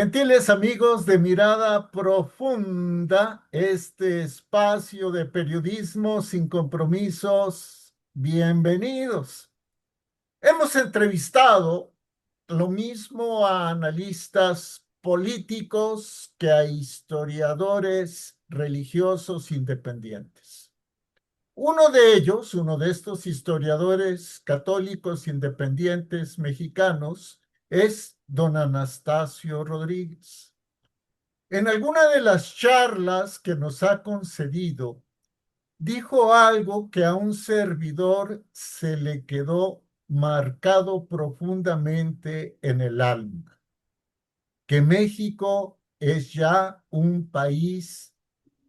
Gentiles amigos de Mirada Profunda, este espacio de periodismo sin compromisos, bienvenidos. Hemos entrevistado lo mismo a analistas políticos que a historiadores religiosos independientes. Uno de estos historiadores católicos independientes mexicanos es don Anastasio Rodríguez. En alguna de las charlas que nos ha concedido, dijo algo que a un servidor se le quedó marcado profundamente en el alma, que México es ya un país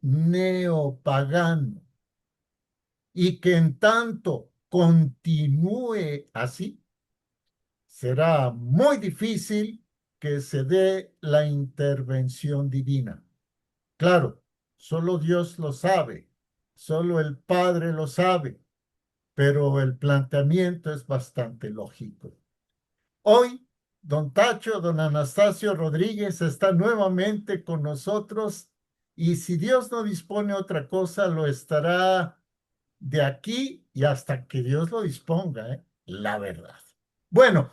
neopagano y que en tanto continúe así, será muy difícil que se dé la intervención divina. Claro, solo Dios lo sabe, solo el Padre lo sabe, pero el planteamiento es bastante lógico. Hoy, don Tacho, don Anastasio Rodríguez está nuevamente con nosotros y si Dios no dispone otra cosa, lo estará de aquí y hasta que Dios lo disponga, ¿eh? La verdad. Bueno,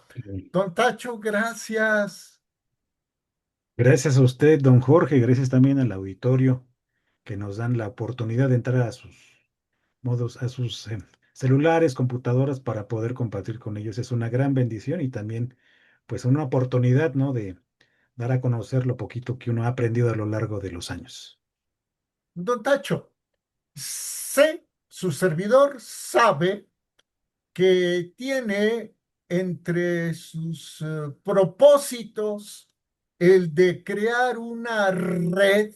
don Tacho, gracias. Gracias a usted, don Jorge, gracias también al auditorio que nos dan la oportunidad de entrar a sus modos, a sus celulares, computadoras para poder compartir con ellos. Es una gran bendición y también, pues, una oportunidad, ¿no? De dar a conocer lo poquito que uno ha aprendido a lo largo de los años. Don Tacho, su servidor sabe que tiene entre sus propósitos el de crear una red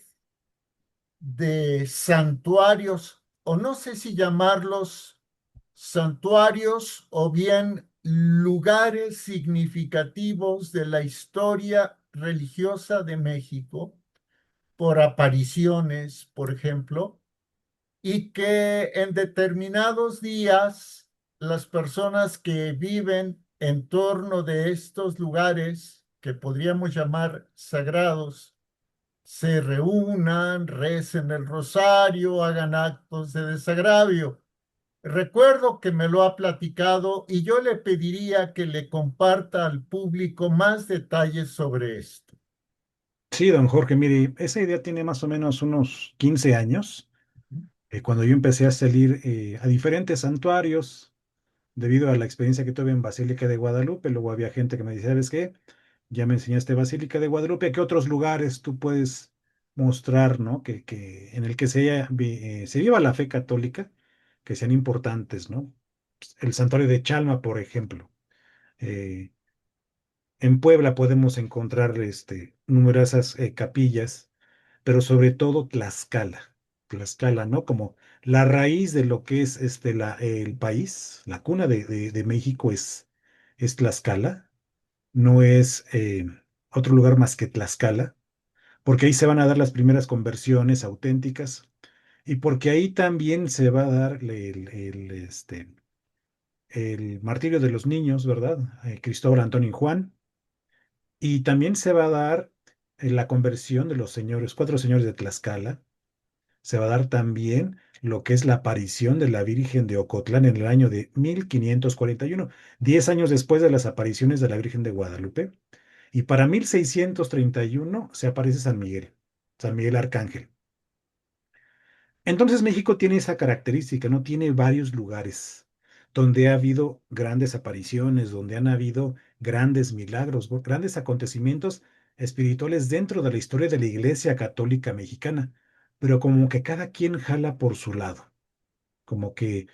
de santuarios, o no sé si llamarlos santuarios o bien lugares significativos de la historia religiosa de México, por apariciones, por ejemplo, y que en determinados días las personas que viven en torno de estos lugares, que podríamos llamar sagrados, se reúnan, recen el rosario, hagan actos de desagravio. Recuerdo que me lo ha platicado y yo le pediría que le comparta al público más detalles sobre esto. Sí, don Jorge, mire, esa idea tiene más o menos unos 15 años, cuando yo empecé a salir a diferentes santuarios debido a la experiencia que tuve en Basílica de Guadalupe. Luego había gente que me decía, ¿sabes qué? Ya me enseñaste Basílica de Guadalupe, ¿qué otros lugares tú puedes mostrar, ¿no? En el que se viva la fe católica, que sean importantes, ¿no? El santuario de Chalma, por ejemplo. Eh, en Puebla podemos encontrar numerosas capillas, pero sobre todo Tlaxcala. Tlaxcala, ¿no? Como la raíz de lo que es el país, la cuna de México es Tlaxcala, no es otro lugar más que Tlaxcala, porque ahí se van a dar las primeras conversiones auténticas y porque ahí también se va a dar el martirio de los niños, ¿verdad? Cristóbal, Antonio y Juan, y también se va a dar la conversión de los señores, cuatro señores de Tlaxcala. Se va a dar también lo que es la aparición de la Virgen de Ocotlán en el año de 1541, 10 años después de las apariciones de la Virgen de Guadalupe. Y para 1631 se aparece San Miguel Arcángel. Entonces México tiene esa característica, ¿no? Tiene varios lugares donde ha habido grandes apariciones, donde han habido grandes milagros, grandes acontecimientos espirituales dentro de la historia de la Iglesia Católica Mexicana, pero como que cada quien jala por su lado, como que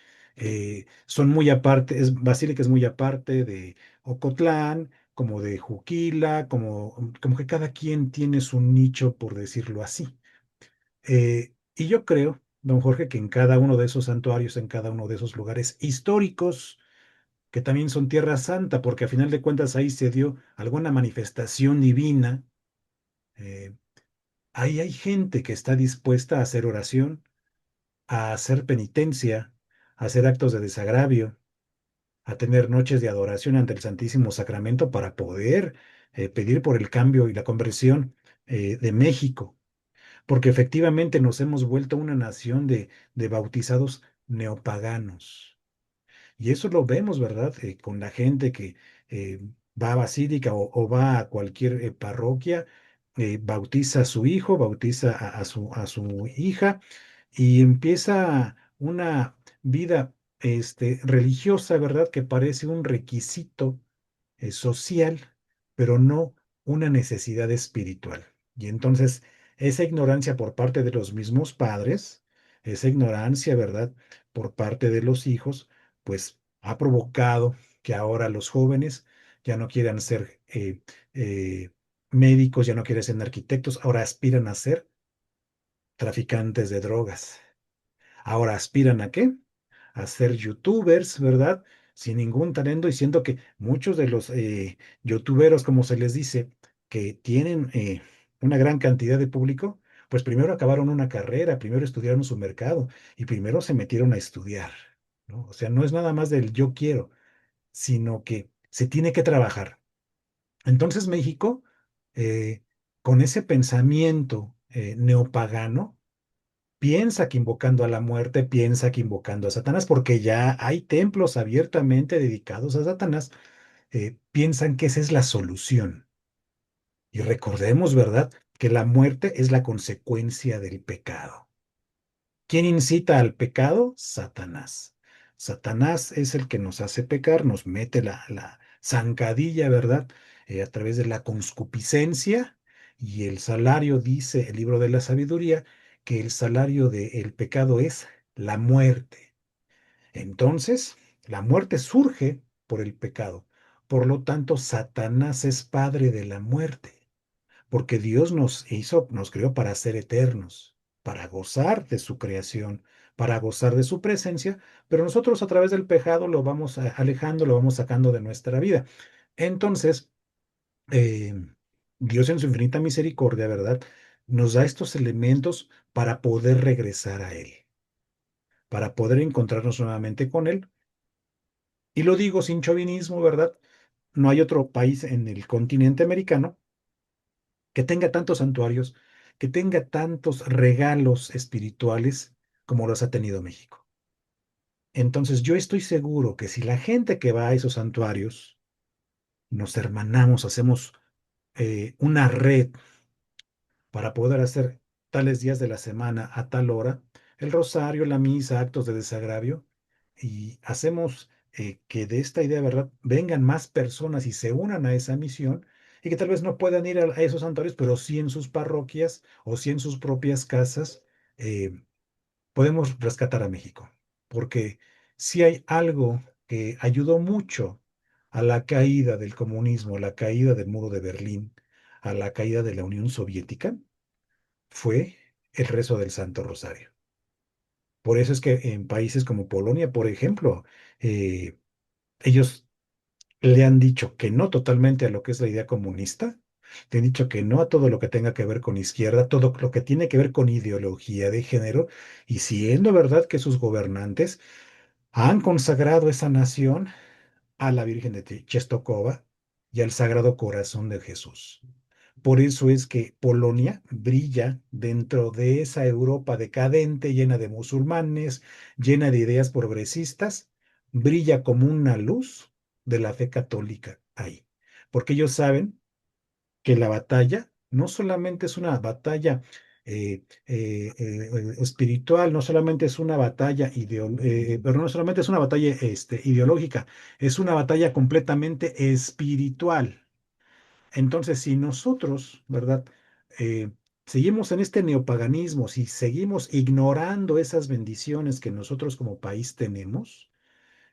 son muy aparte, Basílica es muy aparte de Ocotlán, como de Juquila, como que cada quien tiene su nicho, por decirlo así. Y yo creo, don Jorge, que en cada uno de esos santuarios, en cada uno de esos lugares históricos, que también son Tierra Santa, porque a final de cuentas ahí se dio alguna manifestación divina, eh, ahí hay gente que está dispuesta a hacer oración, a hacer penitencia, a hacer actos de desagravio, a tener noches de adoración ante el Santísimo Sacramento para poder pedir por el cambio y la conversión de México, porque efectivamente nos hemos vuelto una nación de bautizados neopaganos. Y eso lo vemos, ¿verdad? Con la gente que eh, va a basílica o va a cualquier parroquia, bautiza a su hijo, bautiza a su hija y empieza una vida religiosa, ¿verdad? Que parece un requisito social, pero no una necesidad espiritual. Y entonces, esa ignorancia por parte de los mismos padres, esa ignorancia, ¿verdad? Por parte de los hijos, pues ha provocado que ahora los jóvenes ya no quieran ser eh, médicos, ya no quieren ser arquitectos, ahora aspiran a ser traficantes de drogas. Ahora aspiran a qué? A ser youtubers, ¿verdad? Sin ningún talento, y siendo que muchos de los youtuberos, como se les dice, que tienen una gran cantidad de público, pues primero acabaron una carrera, primero estudiaron su mercado y primero se metieron a estudiar, ¿no? O sea, no es nada más del yo quiero, sino que se tiene que trabajar. Entonces México, eh, con ese pensamiento neopagano, piensa que invocando a la muerte, piensa que invocando a Satanás, porque ya hay templos abiertamente dedicados a Satanás, piensan que esa es la solución. Y recordemos, ¿verdad?, que la muerte es la consecuencia del pecado. ¿Quién incita al pecado? Satanás. Satanás es el que nos hace pecar, nos mete la zancadilla, ¿verdad? A través de la concupiscencia. Y el salario, dice el libro de la sabiduría, que el salario del pecado es la muerte. Entonces, la muerte surge por el pecado. Por lo tanto, Satanás es padre de la muerte porque Dios nos hizo, nos creó para ser eternos, para gozar de su creación, para gozar de su presencia, pero nosotros a través del pecado lo vamos alejando, lo vamos sacando de nuestra vida. Entonces, eh, Dios en su infinita misericordia, ¿verdad? Nos da estos elementos para poder regresar a Él, para poder encontrarnos nuevamente con Él. Y lo digo sin chauvinismo, ¿verdad? No hay otro país en el continente americano que tenga tantos santuarios, que tenga tantos regalos espirituales como los ha tenido México. Entonces yo estoy seguro que si la gente que va a esos santuarios nos hermanamos, hacemos una red para poder hacer tales días de la semana a tal hora, el rosario, la misa, actos de desagravio, y hacemos que de esta idea, ¿verdad?, vengan más personas y se unan a esa misión y que tal vez no puedan ir a esos santuarios, pero sí en sus parroquias o sí en sus propias casas, eh, podemos rescatar a México. Porque si hay algo que ayudó mucho a la caída del comunismo, a la caída del muro de Berlín, a la caída de la Unión Soviética, fue el rezo del Santo Rosario. Por eso es que en países como Polonia, por ejemplo, eh, ellos le han dicho que no totalmente a lo que es la idea comunista, le han dicho que no a todo lo que tenga que ver con izquierda, todo lo que tiene que ver con ideología de género, y siendo verdad que sus gobernantes han consagrado esa nación a la Virgen de Czestochowa y al Sagrado Corazón de Jesús. Por eso es que Polonia brilla dentro de esa Europa decadente, llena de musulmanes, llena de ideas progresistas, brilla como una luz de la fe católica ahí. Porque ellos saben que la batalla no solamente es una batalla espiritual, no solamente es una batalla pero no solamente es una batalla ideológica, es una batalla completamente espiritual. Entonces, si nosotros, ¿verdad? eh, seguimos en este neopaganismo, si seguimos ignorando esas bendiciones que nosotros como país tenemos,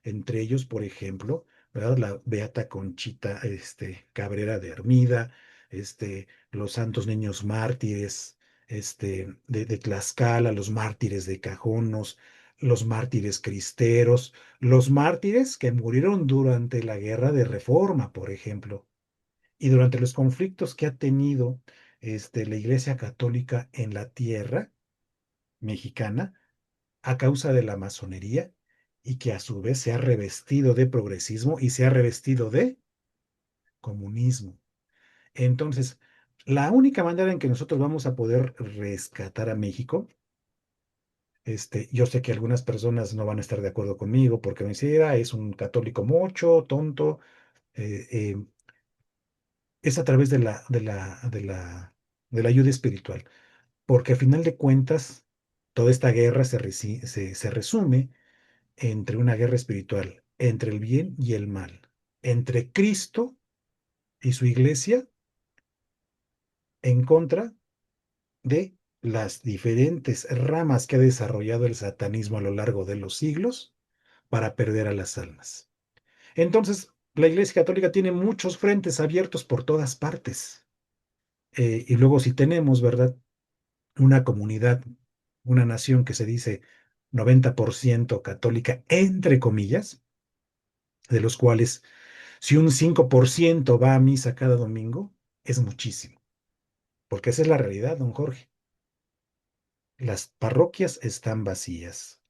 entre ellos, por ejemplo, ¿verdad? La Beata Conchita, Cabrera de Hermida, los santos niños mártires, de Tlaxcala, los mártires de Cajonos, los mártires cristeros, los mártires que murieron durante la Guerra de Reforma, por ejemplo, y durante los conflictos que ha tenido, la Iglesia Católica en la tierra mexicana a causa de la masonería y que a su vez se ha revestido de progresismo y se ha revestido de comunismo. Entonces, la única manera en que nosotros vamos a poder rescatar a México, yo sé que algunas personas no van a estar de acuerdo conmigo porque me dicen, "Ah, es un católico mocho, tonto", eh, eh, es a través de la ayuda espiritual, porque a final de cuentas, toda esta guerra se resume entre una guerra espiritual, entre el bien y el mal, entre Cristo y su iglesia en contra de las diferentes ramas que ha desarrollado el satanismo a lo largo de los siglos para perder a las almas. Entonces, la Iglesia Católica tiene muchos frentes abiertos por todas partes. Y luego si tenemos, ¿verdad? Una comunidad, una nación que se dice 90% católica, entre comillas, de los cuales si un 5% va a misa cada domingo, es muchísimo, porque esa es la realidad, don Jorge. Las parroquias están vacías.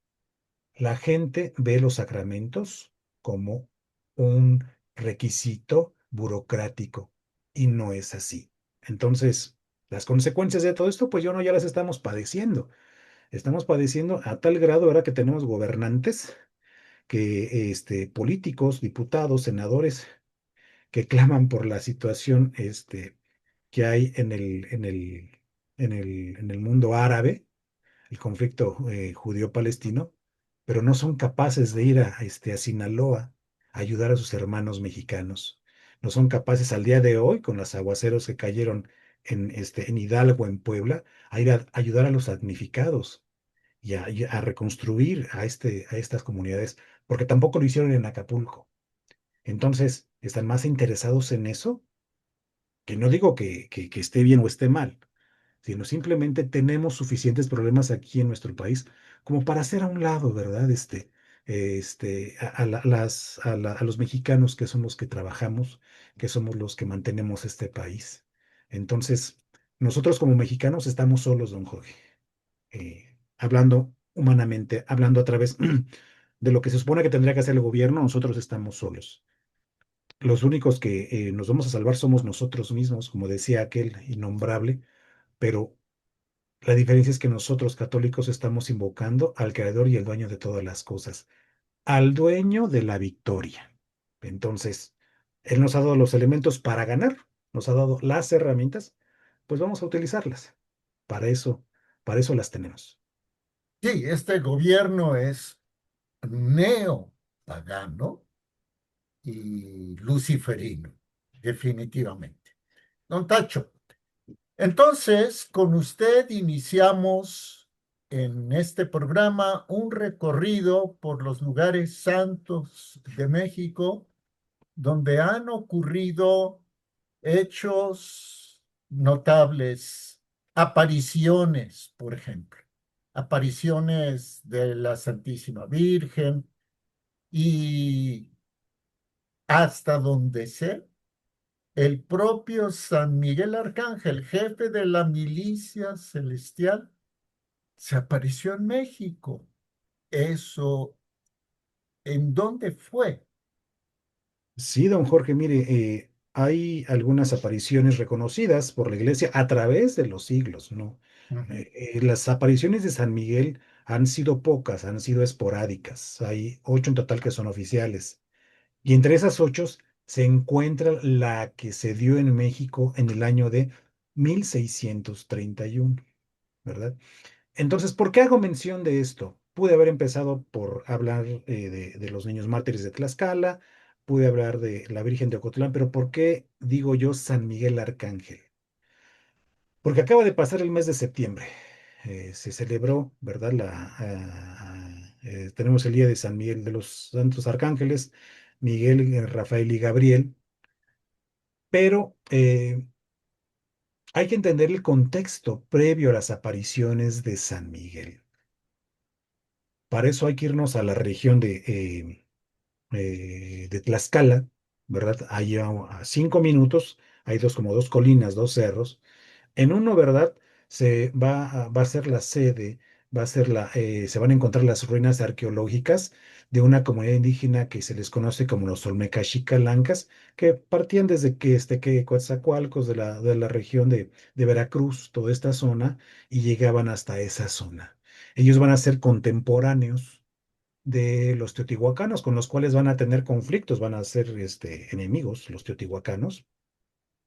La gente ve los sacramentos como un requisito burocrático y no es así. Entonces, las consecuencias de todo esto, pues yo no ya las estamos padeciendo. Estamos padeciendo a tal grado ahora que tenemos gobernantes que, políticos, diputados, senadores, que claman por la situación, que hay en el mundo árabe, el conflicto judío-palestino, pero no son capaces de ir a Sinaloa a ayudar a sus hermanos mexicanos. No son capaces al día de hoy, con los aguaceros que cayeron en Hidalgo, en Puebla, a ir a ayudar a los damnificados y a reconstruir a estas comunidades, porque tampoco lo hicieron en Acapulco. Entonces, están más interesados en eso, que no digo que esté bien o esté mal, sino simplemente tenemos suficientes problemas aquí en nuestro país como para hacer a un lado, ¿verdad? A los mexicanos que somos los que trabajamos, que somos los que mantenemos este país. Entonces, nosotros como mexicanos estamos solos, don Jorge, hablando humanamente, hablando a través de lo que se supone que tendría que hacer el gobierno, nosotros estamos solos. Los únicos que nos vamos a salvar somos nosotros mismos, como decía aquel innombrable, pero la diferencia es que nosotros católicos estamos invocando al creador y el dueño de todas las cosas, al dueño de la victoria. Entonces, Él nos ha dado los elementos para ganar, nos ha dado las herramientas, pues vamos a utilizarlas. Para eso, para eso las tenemos. Sí, este gobierno es neopagano y luciferino, definitivamente. Don Tacho, entonces con usted iniciamos en este programa un recorrido por los lugares santos de México donde han ocurrido hechos notables, apariciones, por ejemplo, apariciones de la Santísima Virgen y hasta donde sé, el propio San Miguel Arcángel, jefe de la milicia celestial, se apareció en México. Eso, ¿en dónde fue? Sí, don Jorge, mire, hay algunas apariciones reconocidas por la iglesia a través de los siglos, ¿no? Ujú. Las apariciones de San Miguel han sido pocas, han sido esporádicas. Hay 8 en total que son oficiales. Y entre esas 8 se encuentra la que se dio en México en el año de 1631, ¿verdad? Entonces, ¿por qué hago mención de esto? Pude haber empezado por hablar de los niños mártires de Tlaxcala, pude hablar de la Virgen de Ocotlán, pero ¿por qué digo yo San Miguel Arcángel? Porque acaba de pasar el mes de septiembre. Se celebró, ¿verdad? Tenemos el día de San Miguel, de los Santos Arcángeles, Miguel, Rafael y Gabriel, pero hay que entender el contexto previo a las apariciones de San Miguel. Para eso hay que irnos a la región de Tlaxcala, ¿verdad? Ahí a 5 minutos, hay como dos colinas, dos cerros. En uno, ¿verdad? Va a ser la sede va a ser se van a encontrar las ruinas arqueológicas de una comunidad indígena que se les conoce como los Olmecas que partían desde que Coatzacoalcos de la región de Veracruz, toda esta zona, y llegaban hasta esa zona. Ellos van a ser contemporáneos de los teotihuacanos, con los cuales van a tener conflictos, van a ser enemigos los teotihuacanos.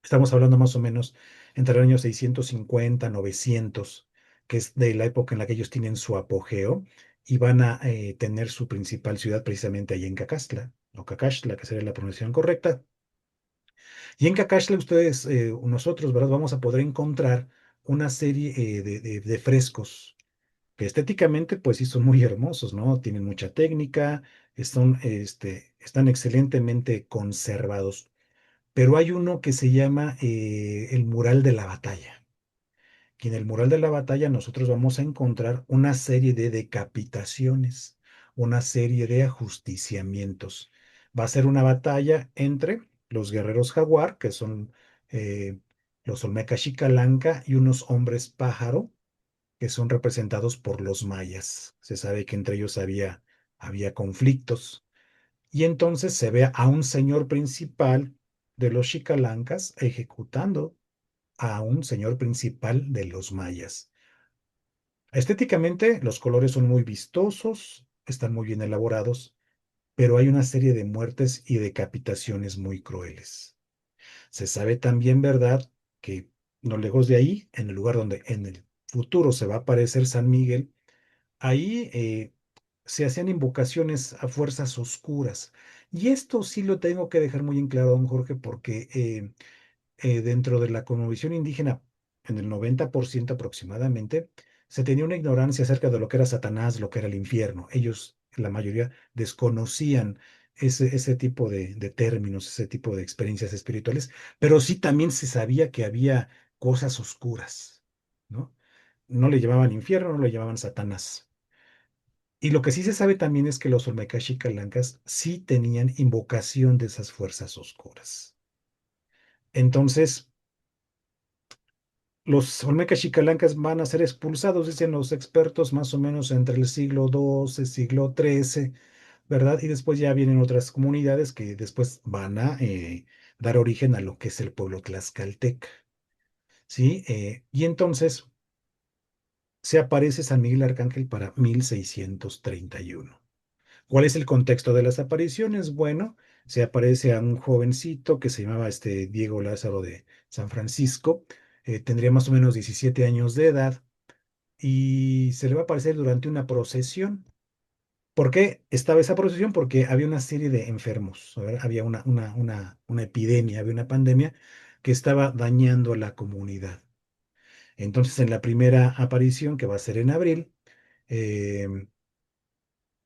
Estamos hablando más o menos entre el año 650, 900, que es de la época en la que ellos tienen su apogeo y van a tener su principal ciudad precisamente ahí en Cacaxtla, o Cacaxtla, que sería la pronunciación correcta. Y en Cacaxtla ustedes, nosotros, ¿verdad? Vamos a poder encontrar una serie de frescos que estéticamente, pues sí, son muy hermosos, ¿no? Tienen mucha técnica, están excelentemente conservados, pero hay uno que se llama el mural de la batalla. Y en el mural de la batalla nosotros vamos a encontrar una serie de decapitaciones, una serie de ajusticiamientos. Va a ser una batalla entre los guerreros jaguar, que son eh, los Olmeca Xicalanca, y unos hombres pájaro, que son representados por los mayas. Se sabe que entre ellos había conflictos. Y entonces se ve a un señor principal de los Xicalancas ejecutando a un señor principal de los mayas. Estéticamente, los colores son muy vistosos, están muy bien elaborados, pero hay una serie de muertes y decapitaciones muy crueles. Se sabe también, ¿verdad?, que no lejos de ahí, en el lugar donde en el futuro se va a aparecer San Miguel, ahí se hacían invocaciones a fuerzas oscuras. Y esto sí lo tengo que dejar muy en claro, don Jorge, porque dentro de la cosmovisión indígena, en el 90% aproximadamente, se tenía una ignorancia acerca de lo que era Satanás, lo que era el infierno. Ellos, la mayoría, desconocían ese tipo de términos, ese tipo de experiencias espirituales, pero sí también se sabía que había cosas oscuras, ¿no? No le llamaban infierno, no le llamaban Satanás. Y lo que sí se sabe también es que los Olmecas sí tenían invocación de esas fuerzas oscuras. Entonces, los Olmecas Xicalancas van a ser expulsados, dicen los expertos, más o menos entre el siglo XII, siglo XIII, ¿verdad? Y después ya vienen otras comunidades que después van a dar origen a lo que es el pueblo tlaxcalteca, ¿sí? Y entonces se aparece San Miguel Arcángel para 1631. ¿Cuál es el contexto de las apariciones? Bueno, se aparece a un jovencito que se llamaba Diego Lázaro de San Francisco, tendría más o menos 17 años de edad y se le va a aparecer durante una procesión. ¿Por qué estaba esa procesión? Porque había una serie de enfermos, ¿verdad? Había una epidemia, había una pandemia que estaba dañando a la comunidad. Entonces, en la primera aparición, que va a ser en abril, eh,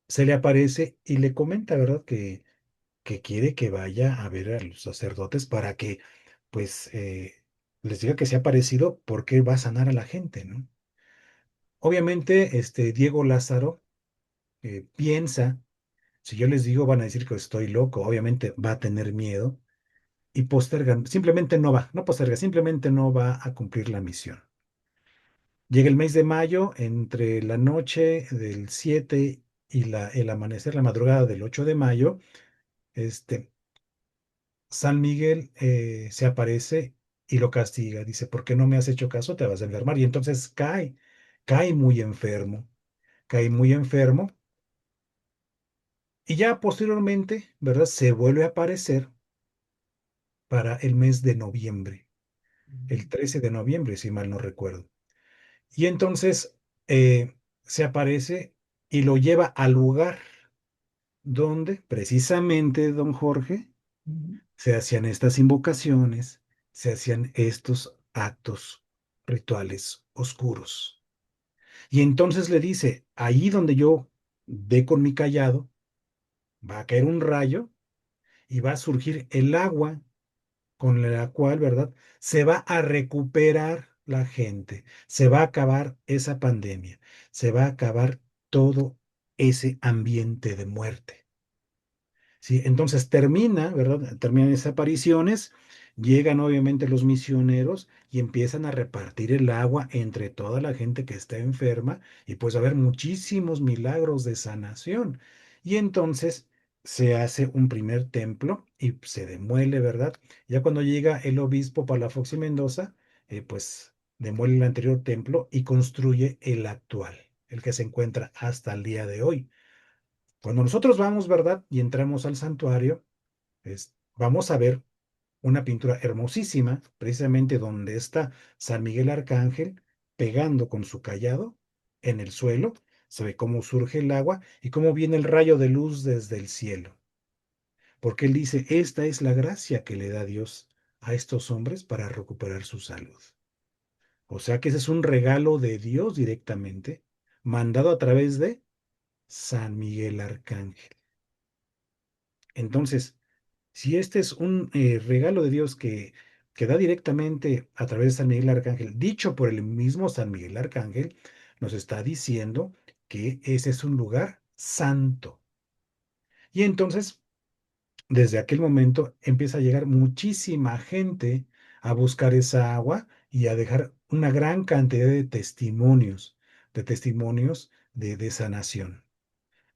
se le aparece y le comenta, ¿verdad? Que quiere que vaya a ver a los sacerdotes para que, pues, les diga que se ha aparecido porque va a sanar a la gente, ¿no? Obviamente, Diego Lázaro piensa, si yo les digo, van a decir que estoy loco, obviamente va a tener miedo y posterga, simplemente no va, no posterga, simplemente no va a cumplir la misión. Llega el mes de mayo, entre la noche del 7 y el amanecer, la madrugada del 8 de mayo, este, San Miguel se aparece y lo castiga. Dice, ¿por qué no me has hecho caso? Te vas a enfermar. Y entonces cae muy enfermo, cae muy enfermo. Y ya posteriormente, ¿verdad? Se vuelve a aparecer para el mes de noviembre, el 13 de noviembre, si mal no recuerdo. Y entonces se aparece y lo lleva al lugar donde precisamente don Jorge se hacían estas invocaciones, se hacían estos actos rituales oscuros. Y entonces le dice, ahí donde yo dé con mi callado, va a caer un rayo y va a surgir el agua con la cual, ¿verdad? Se va a recuperar la gente, se va a acabar esa pandemia, se va a acabar todo ese ambiente de muerte. ¿Sí? Entonces termina, ¿verdad? Terminan esas apariciones, Llegan obviamente los misioneros y empiezan a repartir el agua entre toda la gente que está enferma y pues a haber muchísimos milagros de sanación. Y entonces se hace un primer templo y se demuele, ¿verdad? Ya cuando llega el obispo Palafox y Mendoza, pues demuele el anterior templo y construye el actual, el que se encuentra hasta el día de hoy. Cuando nosotros vamos, ¿verdad? Y entramos al santuario, vamos a ver una pintura hermosísima, precisamente donde está San Miguel Arcángel pegando con su cayado en el suelo. Se ve cómo surge el agua y cómo viene el rayo de luz desde el cielo. Porque él dice, esta es la gracia que le da Dios a estos hombres para recuperar su salud. O sea que ese es un regalo de Dios directamente, mandado a través de San Miguel Arcángel. Entonces, si este es un regalo de Dios que da directamente a través de San Miguel Arcángel, dicho por el mismo San Miguel Arcángel, nos está diciendo que ese es un lugar santo. Y entonces, desde aquel momento, empieza a llegar muchísima gente a buscar esa agua y a dejar una gran cantidad de testimonios de sanación.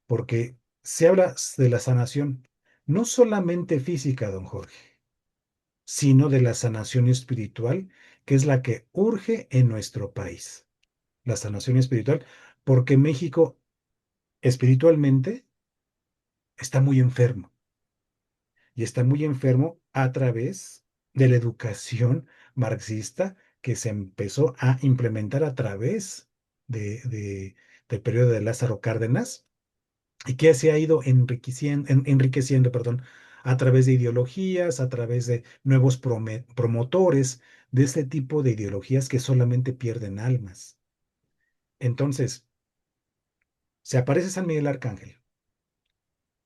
Porque se habla de la sanación no solamente física, don Jorge, sino de la sanación espiritual, que es la que urge en nuestro país. La sanación espiritual, porque México espiritualmente está muy enfermo y está muy enfermo a través de la educación marxista que se empezó a implementar a través del periodo de Lázaro Cárdenas y que se ha ido enriqueciendo, perdón, a través de ideologías, a través de nuevos promotores de este tipo de ideologías que solamente pierden almas. Entonces, se aparece San Miguel Arcángel.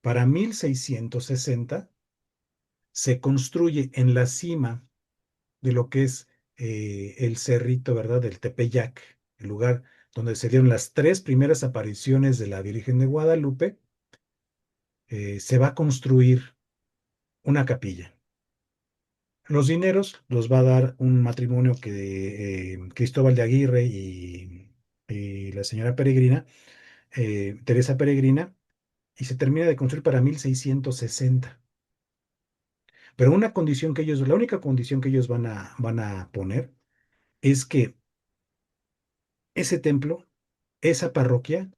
Para 1660 se construye en la cima de lo que es el cerrito, ¿verdad? Del Tepeyac, el lugar donde se dieron las tres primeras apariciones de la Virgen de Guadalupe. Se va a construir una capilla. Los dineros los va a dar un matrimonio que Cristóbal de Aguirre y la señora Peregrina, Teresa Peregrina, y se termina de construir para 1660. Pero una condición que ellos, la única condición que ellos van a poner es que ese templo, esa parroquia,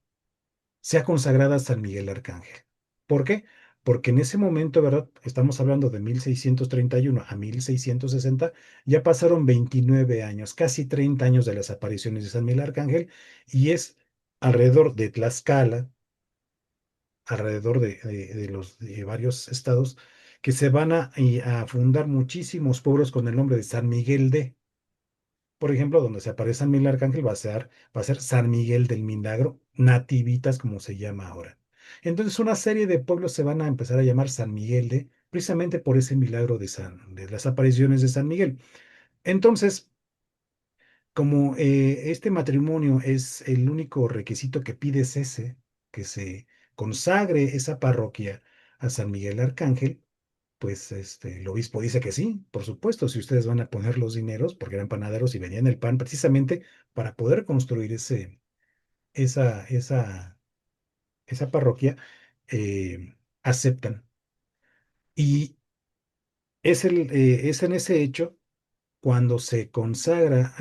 sea consagrada a San Miguel Arcángel. ¿Por qué? Porque en ese momento, ¿verdad? Estamos hablando de 1631 a 1660, ya pasaron 29 años, casi 30 años de las apariciones de San Miguel Arcángel, y es alrededor de Tlaxcala, alrededor de varios estados, que se van a fundar muchísimos pueblos con el nombre de San Miguel de. Por ejemplo, donde se aparece San Miguel Arcángel va a ser San Miguel del Milagro, Nativitas, como se llama ahora. Entonces, una serie de pueblos se van a empezar a llamar San Miguel de, precisamente por ese milagro de las apariciones de San Miguel. Entonces, como este matrimonio es el único requisito que pide es ese, que se consagre esa parroquia a San Miguel Arcángel, pues el obispo dice que sí, por supuesto, si ustedes van a poner los dineros, porque eran panaderos y vendían el pan precisamente para poder construir esa parroquia, aceptan. Y es en ese hecho cuando se consagra,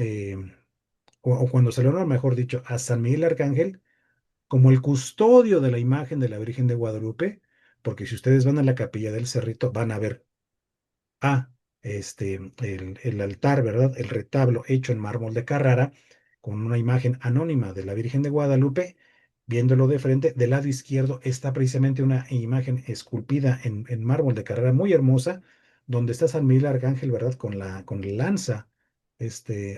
o cuando se le honra, mejor dicho, a San Miguel Arcángel como el custodio de la imagen de la Virgen de Guadalupe, porque si ustedes van a la capilla del Cerrito, van a ver a el altar, ¿verdad? El retablo hecho en mármol de Carrara, con una imagen anónima de la Virgen de Guadalupe. Viéndolo de frente, del lado izquierdo está precisamente una imagen esculpida en mármol de Carrara muy hermosa, donde está San Miguel Arcángel, ¿verdad? Con la lanza,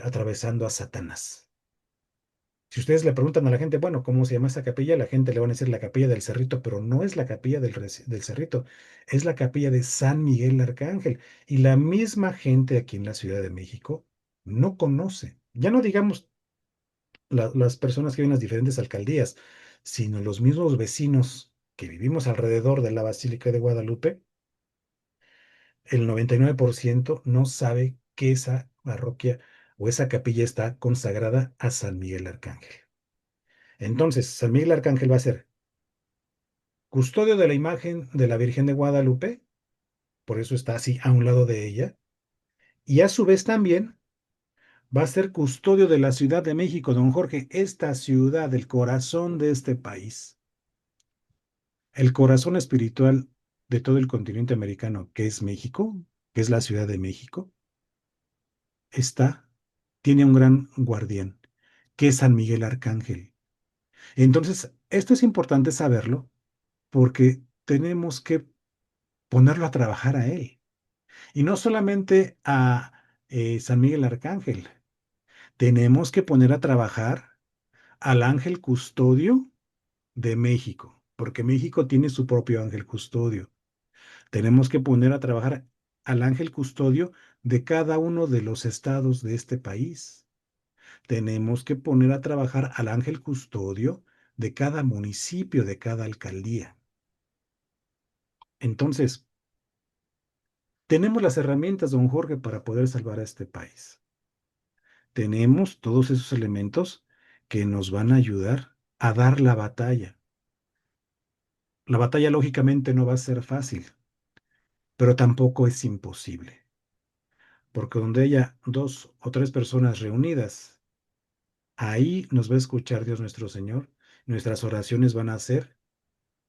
atravesando a Satanás. Si ustedes le preguntan a la gente, bueno, ¿cómo se llama esa capilla? La gente le van a decir la capilla del Cerrito, pero no es la capilla del Cerrito, es la capilla de San Miguel Arcángel. Y la misma gente aquí en la Ciudad de México no conoce, ya no digamos las personas que viven en las diferentes alcaldías, sino los mismos vecinos que vivimos alrededor de la Basílica de Guadalupe, el 99% no sabe que esa parroquia o esa capilla está consagrada a San Miguel Arcángel. Entonces, San Miguel Arcángel va a ser custodio de la imagen de la Virgen de Guadalupe, por eso está así a un lado de ella, y a su vez también va a ser custodio de la Ciudad de México, don Jorge, esta ciudad, el corazón de este país, el corazón espiritual de todo el continente americano, que es México, que es la Ciudad de México, está, tiene un gran guardián, que es San Miguel Arcángel. Entonces, esto es importante saberlo porque tenemos que ponerlo a trabajar a él. Y no solamente a San Miguel Arcángel, tenemos que poner a trabajar al ángel custodio de México, porque México tiene su propio ángel custodio. Tenemos que poner a trabajar al ángel custodio de cada uno de los estados de este país. Tenemos que poner a trabajar al ángel custodio de cada municipio, de cada alcaldía. Entonces, tenemos las herramientas, don Jorge, para poder salvar a este país. Tenemos todos esos elementos que nos van a ayudar a dar la batalla. La batalla lógicamente no va a ser fácil, pero tampoco es imposible, porque donde haya dos o tres personas reunidas, ahí nos va a escuchar Dios nuestro Señor, nuestras oraciones van a ser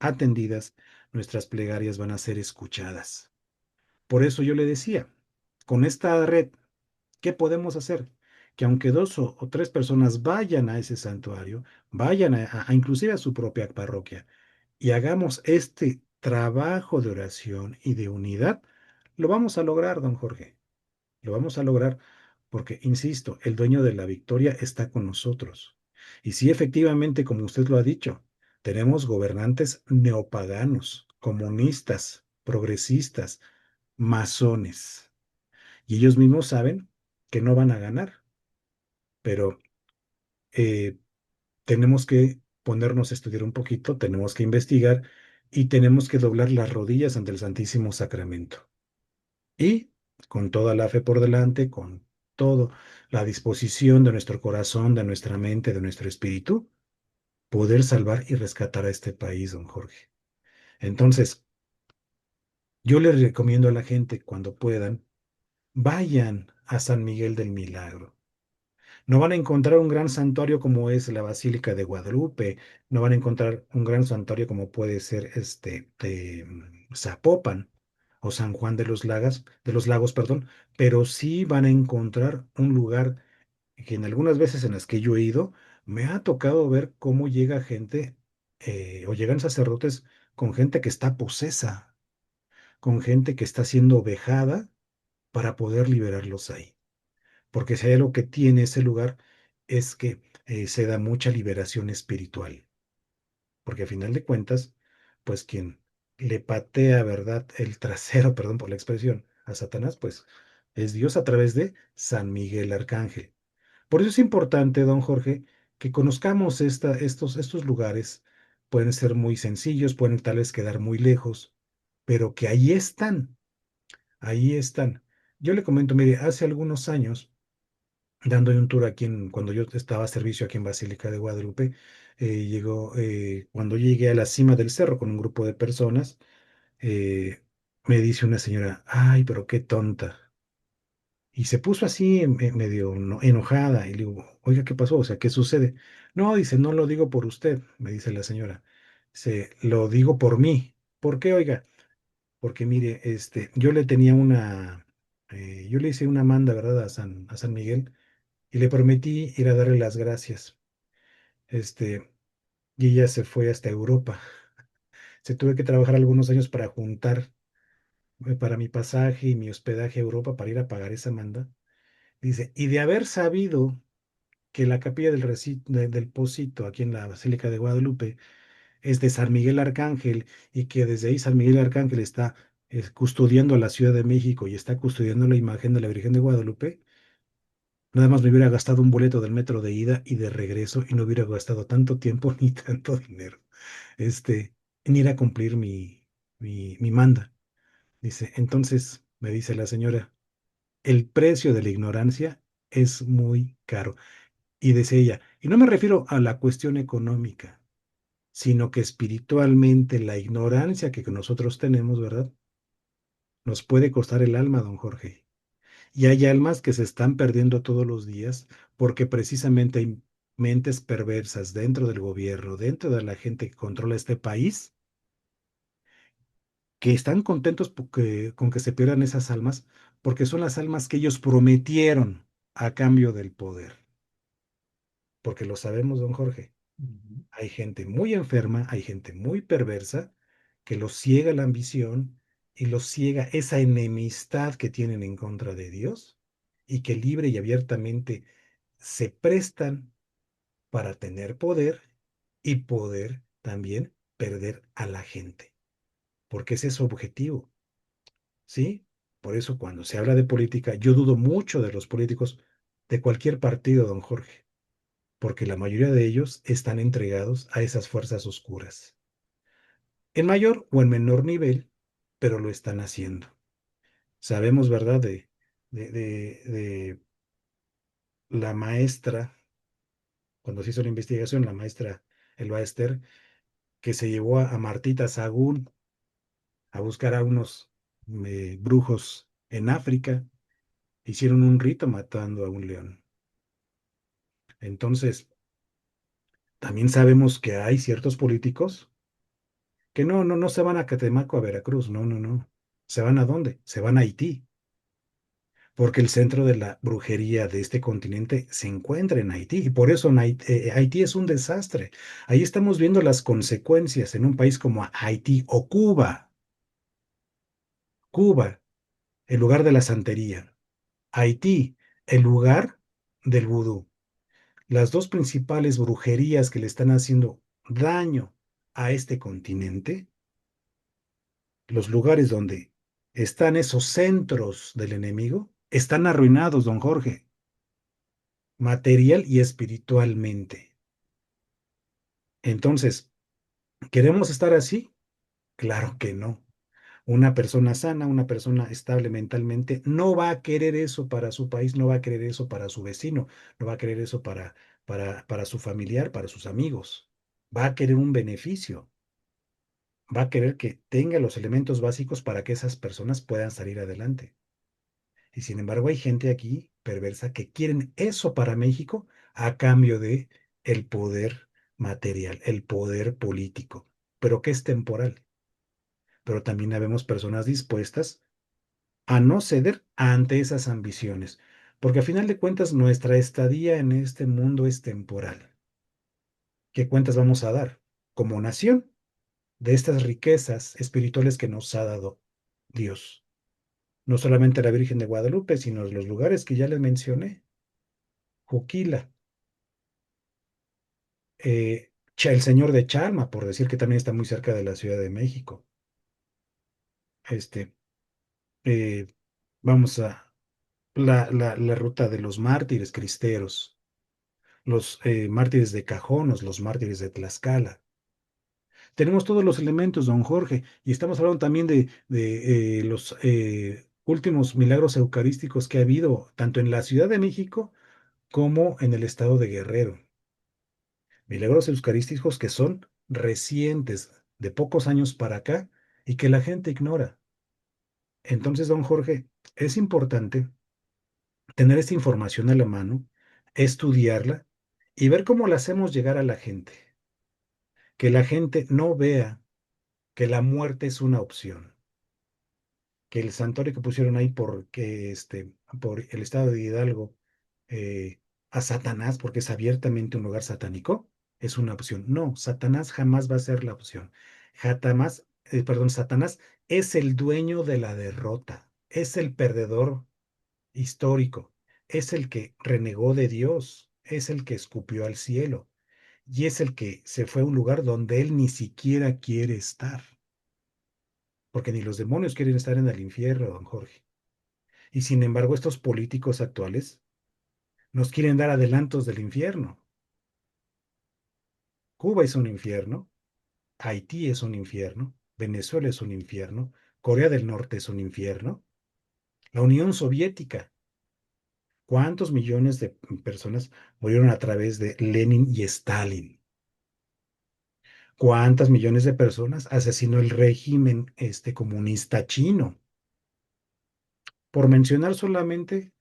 atendidas, nuestras plegarias van a ser escuchadas. Por eso yo le decía, con esta red, ¿qué podemos hacer? Que aunque dos o tres personas vayan a ese santuario, vayan inclusive a su propia parroquia y hagamos este trabajo de oración y de unidad, lo vamos a lograr, don Jorge. Lo vamos a lograr porque, insisto, el dueño de la victoria está con nosotros. Y sí, efectivamente, como usted lo ha dicho, tenemos gobernantes neopaganos, comunistas, progresistas, masones. Y ellos mismos saben que no van a ganar, pero eh, tenemos que ponernos a estudiar un poquito, tenemos que investigar y tenemos que doblar las rodillas ante el Santísimo Sacramento. Y con toda la fe por delante, con toda la disposición de nuestro corazón, de nuestra mente, de nuestro espíritu, poder salvar y rescatar a este país, don Jorge. Entonces, yo les recomiendo a la gente cuando puedan, vayan a San Miguel del Milagro. No van a encontrar un gran santuario como es la Basílica de Guadalupe, no van a encontrar un gran santuario como puede ser Zapopan o San Juan de los Lagos, perdón, pero sí van a encontrar un lugar que en algunas veces en las que yo he ido, me ha tocado ver cómo llega gente o llegan sacerdotes con gente que está posesa, con gente que está siendo vejada para poder liberarlos ahí. Porque si hay algo que tiene ese lugar es que se da mucha liberación espiritual. Porque a final de cuentas, pues quien le patea, ¿verdad? El trasero, perdón por la expresión, a Satanás, pues es Dios a través de San Miguel Arcángel. Por eso es importante, don Jorge, que conozcamos estos lugares. Pueden ser muy sencillos, pueden tal vez quedar muy lejos, pero que ahí están, ahí están. Yo le comento, mire, hace algunos años, dando un tour cuando yo estaba a servicio aquí en Basílica de Guadalupe, cuando llegué a la cima del cerro con un grupo de personas, eh, me dice una señora, ay, pero qué tonta. Y se puso así medio enojada y le digo, oiga, ¿qué pasó? O sea, ¿qué sucede? No, dice, no lo digo por usted, me dice la señora. Lo digo por mí. ¿Por qué, oiga? Porque mire, yo le hice una manda, ¿verdad? A San Miguel y le prometí ir a darle las gracias. Este, y ella se fue hasta Europa. Se tuve que trabajar algunos años para juntar para mi pasaje y mi hospedaje a Europa para ir a pagar esa manda. Dice, y de haber sabido que la capilla del Pocito, aquí en la Basílica de Guadalupe, es de San Miguel Arcángel y que desde ahí San Miguel Arcángel está custodiando a la Ciudad de México y está custodiando la imagen de la Virgen de Guadalupe, nada más me hubiera gastado un boleto del metro de ida y de regreso y no hubiera gastado tanto tiempo ni tanto dinero, este, en ir a cumplir mi manda. Dice, entonces, me dice la señora, el precio de la ignorancia es muy caro. Y decía ella, y no me refiero a la cuestión económica, sino que espiritualmente la ignorancia que nosotros tenemos, ¿verdad? Nos puede costar el alma, don Jorge. Y hay almas que se están perdiendo todos los días porque precisamente hay mentes perversas dentro del gobierno, dentro de la gente que controla este país, que están contentos con que se pierdan esas almas porque son las almas que ellos prometieron a cambio del poder. Porque lo sabemos, don Jorge. Ujú, Hay gente muy enferma, hay gente muy perversa que los ciega la ambición y los ciega esa enemistad que tienen en contra de Dios y que libre y abiertamente se prestan para tener poder y poder también perder a la gente, porque ese es su objetivo, ¿sí? Por eso cuando se habla de política, yo dudo mucho de los políticos de cualquier partido, don Jorge, porque la mayoría de ellos están entregados a esas fuerzas oscuras, en mayor o en menor nivel, pero lo están haciendo. Sabemos, ¿verdad?, de la maestra, cuando se hizo la investigación, la maestra Elba Ester, que se llevó a Martita Sagún a buscar a unos brujos en África, hicieron un rito matando a un león. Entonces, también sabemos que hay ciertos políticos que no se van a Catemaco, a Veracruz, no. ¿Se van a dónde? Se van a Haití, porque el centro de la brujería de este continente se encuentra en Haití, y por eso Haití es un desastre. Ahí estamos viendo las consecuencias en un país como Haití o Cuba. Cuba, el lugar de la santería. Haití, el lugar del vudú. Las dos principales brujerías que le están haciendo daño a este continente, los lugares donde están esos centros del enemigo, están arruinados, don Jorge, material y espiritualmente. Entonces, ¿queremos estar así? Claro que no. Una persona sana, una persona estable mentalmente, no va a querer eso para su país, no va a querer eso para su vecino, no va a querer eso para su familiar, para sus amigos. Va a querer un beneficio, va a querer que tenga los elementos básicos para que esas personas puedan salir adelante. Y sin embargo, hay gente aquí perversa que quieren eso para México a cambio de el poder material, el poder político, pero que es temporal. Pero también habemos personas dispuestas a no ceder ante esas ambiciones, porque a final de cuentas nuestra estadía en este mundo es temporal. ¿Qué cuentas vamos a dar como nación de estas riquezas espirituales que nos ha dado Dios? No solamente la Virgen de Guadalupe, sino los lugares que ya les mencioné, Juquila, el Señor de Chalma, por decir que también está muy cerca de la Ciudad de México. Este, eh, vamos a la ruta de los mártires cristeros, los mártires de Cajonos, los mártires de Tlaxcala. Tenemos todos los elementos, don Jorge, y estamos hablando también de los últimos milagros eucarísticos que ha habido, tanto en la Ciudad de México como en el estado de Guerrero. Milagros eucarísticos que son recientes, de pocos años para acá, y que la gente ignora. Entonces, don Jorge, es importante tener esta información a la mano, estudiarla y ver cómo la hacemos llegar a la gente. Que la gente no vea que la muerte es una opción, que el santuario que pusieron ahí por el estado de Hidalgo, eh, a Satanás, porque es abiertamente un lugar satánico, es una opción. No, Satanás jamás va a ser la opción. Satanás es el dueño de la derrota, es el perdedor histórico, es el que renegó de Dios, es el que escupió al cielo y es el que se fue a un lugar donde él ni siquiera quiere estar, porque ni los demonios quieren estar en el infierno, don Jorge. Y sin embargo, estos políticos actuales nos quieren dar adelantos del infierno. Cuba es un infierno, Haití es un infierno, Venezuela es un infierno, Corea del Norte es un infierno, La Unión Soviética. ¿Cuántos millones de personas murieron a través de Lenin y Stalin? ¿Cuántas millones de personas asesinó el régimen comunista chino? Por mencionar solamente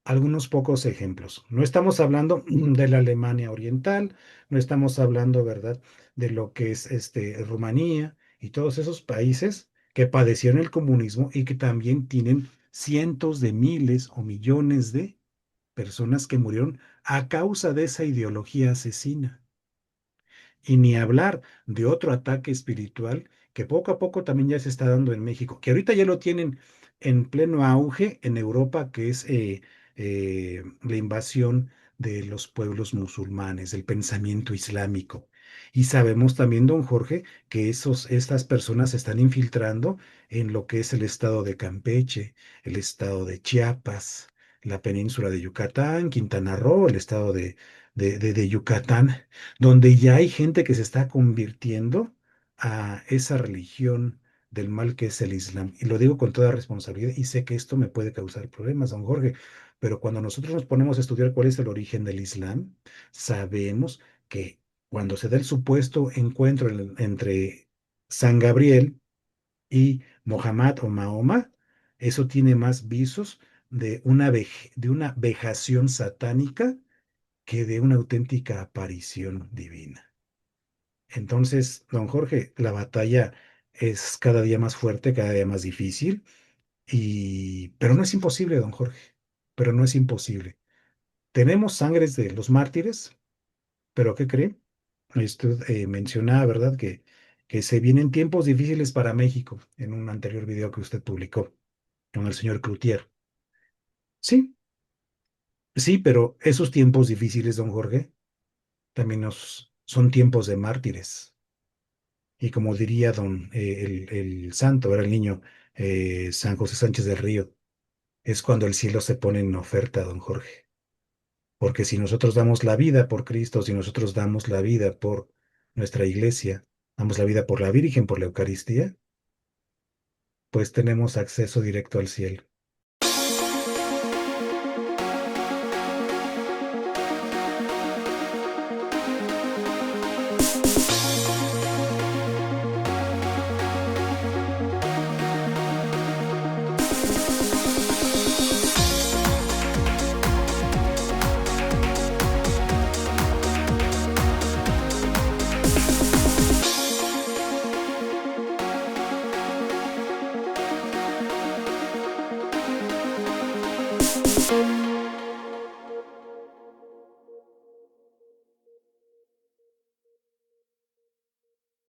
algunos pocos ejemplos. No estamos hablando de la Alemania Oriental, no estamos hablando, ¿verdad?, de lo que es Rumanía y todos esos países que padecieron el comunismo y que también tienen cientos de miles o millones de personas que murieron a causa de esa ideología asesina. Y ni hablar de otro ataque espiritual que poco a poco también ya se está dando en México, que ahorita ya lo tienen en pleno auge en Europa, que es la invasión de los pueblos musulmanes, del pensamiento islámico. Y sabemos también, don Jorge, que estas personas se están infiltrando en lo que es el estado de Campeche, el estado de Chiapas, la península de Yucatán, Quintana Roo, el estado de Yucatán, donde ya hay gente que se está convirtiendo a esa religión del mal que es el Islam. Y lo digo con toda responsabilidad y sé que esto me puede causar problemas, don Jorge, pero cuando nosotros nos ponemos a estudiar cuál es el origen del Islam, sabemos que cuando se da el supuesto encuentro entre San Gabriel y Mohammed o Mahoma, eso tiene más visos de una vejación satánica que de una auténtica aparición divina. Entonces, don Jorge, la batalla es cada día más fuerte, cada día más difícil, pero no es imposible, don Jorge, pero no es imposible. Tenemos sangres de los mártires, pero ¿qué cree? Usted mencionaba, ¿verdad?, que se vienen tiempos difíciles para México en un anterior video que usted publicó con el señor Cloutier. Sí, sí, pero esos tiempos difíciles, don Jorge, también son tiempos de mártires. Y como diría el santo, era el niño San José Sánchez del Río, es cuando el cielo se pone en oferta, don Jorge. Porque si nosotros damos la vida por Cristo, si nosotros damos la vida por nuestra iglesia, damos la vida por la Virgen, por la Eucaristía, pues tenemos acceso directo al cielo.